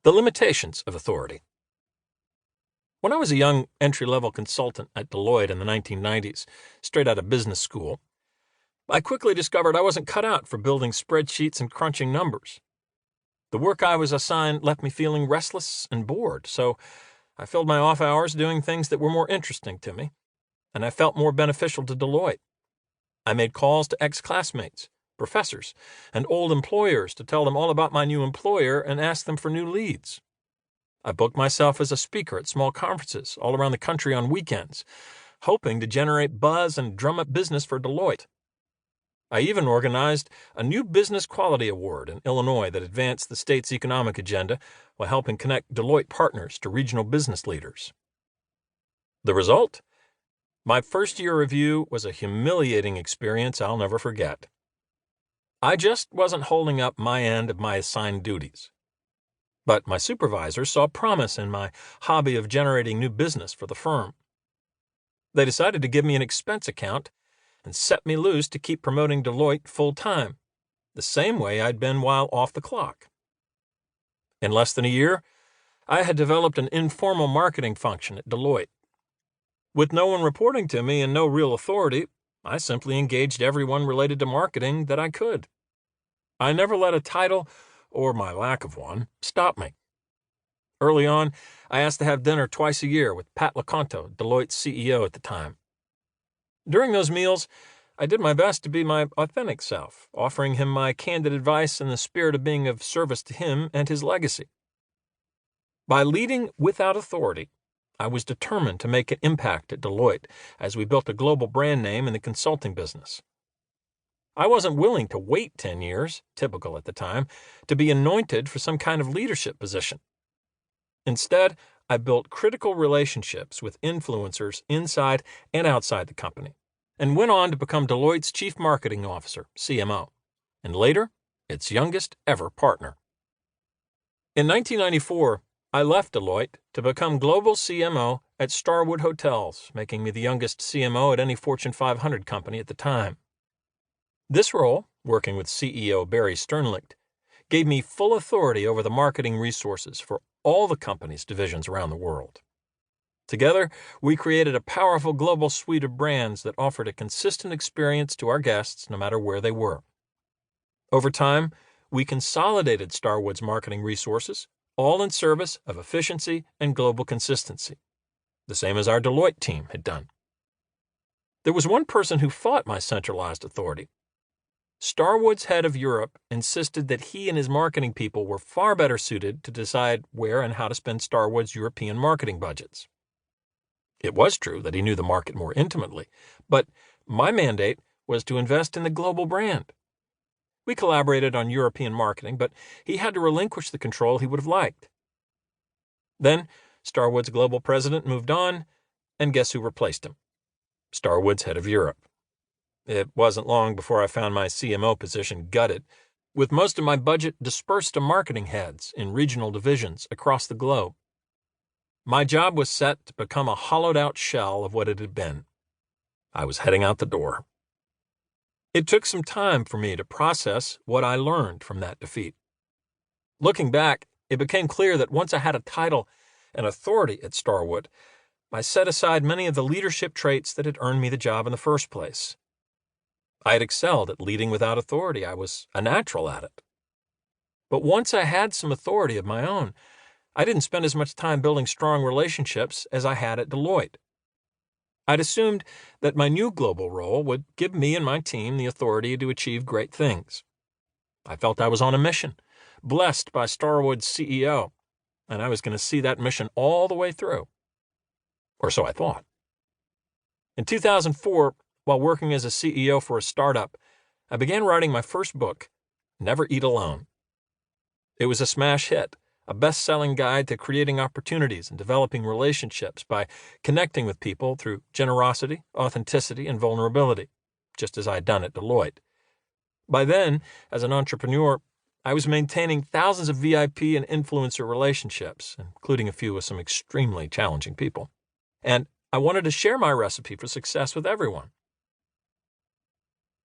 The limitations of authority. When I was a young entry-level consultant at Deloitte in the 1990s, straight out of business school, I quickly discovered I wasn't cut out for building spreadsheets and crunching numbers. The work I was assigned left me feeling restless and bored, so I filled my off hours doing things that were more interesting to me, and I felt more beneficial to Deloitte. I made calls to ex-classmates, professors, and old employers to tell them all about my new employer and ask them for new leads. I booked myself as a speaker at small conferences all around the country on weekends, hoping to generate buzz and drum up business for Deloitte. I even organized a new Business Quality Award in Illinois that advanced the state's economic agenda while helping connect Deloitte partners to regional business leaders. The result? My first-year review was a humiliating experience I'll never forget. I just wasn't holding up my end of my assigned duties. But my supervisor saw promise in my hobby of generating new business for the firm. They decided to give me an expense account and set me loose to keep promoting Deloitte full-time, the same way I'd been while off the clock. In less than a year, I had developed an informal marketing function at Deloitte. With no one reporting to me and no real authority, I simply engaged everyone related to marketing that I could. I never let a title, or my lack of one, stop me. Early on, I asked to have dinner twice a year with Pat LeConto, Deloitte's CEO at the time. During those meals, I did my best to be my authentic self, offering him my candid advice in the spirit of being of service to him and his legacy. By leading without authority, I was determined to make an impact at Deloitte as we built a global brand name in the consulting business. I wasn't willing to wait 10 years, typical at the time, to be anointed for some kind of leadership position. Instead, I built critical relationships with influencers inside and outside the company, and went on to become Deloitte's Chief Marketing Officer, CMO, and later, its youngest ever partner. In 1994, I left Deloitte to become Global CMO at Starwood Hotels, making me the youngest CMO at any Fortune 500 company at the time. This role, working with CEO Barry Sternlicht, gave me full authority over the marketing resources for all the company's divisions around the world. Together, we created a powerful global suite of brands that offered a consistent experience to our guests no matter where they were. Over time, we consolidated Starwood's marketing resources, all in service of efficiency and global consistency, the same as our Deloitte team had done. There was one person who fought my centralized authority. Starwood's head of Europe insisted that he and his marketing people were far better suited to decide where and how to spend Starwood's European marketing budgets. It was true that he knew the market more intimately, but my mandate was to invest in the global brand. We collaborated on European marketing, but he had to relinquish the control he would have liked. Then, Starwood's global president moved on, and guess who replaced him? Starwood's head of Europe. It wasn't long before I found my CMO position gutted, with most of my budget dispersed to marketing heads in regional divisions across the globe. My job was set to become a hollowed-out shell of what it had been. I was heading out the door. It took some time for me to process what I learned from that defeat. Looking back, it became clear that once I had a title and authority at Starwood, I set aside many of the leadership traits that had earned me the job in the first place. I had excelled at leading without authority. I was a natural at it. But once I had some authority of my own, I didn't spend as much time building strong relationships as I had at Deloitte. I'd assumed that my new global role would give me and my team the authority to achieve great things. I felt I was on a mission, blessed by Starwood's CEO, and I was going to see that mission all the way through. Or so I thought. In 2004, while working as a CEO for a startup, I began writing my first book, Never Eat Alone. It was a smash hit, a best-selling guide to creating opportunities and developing relationships by connecting with people through generosity, authenticity, and vulnerability, just as I had done at Deloitte. By then, as an entrepreneur, I was maintaining thousands of VIP and influencer relationships, including a few with some extremely challenging people. And I wanted to share my recipe for success with everyone.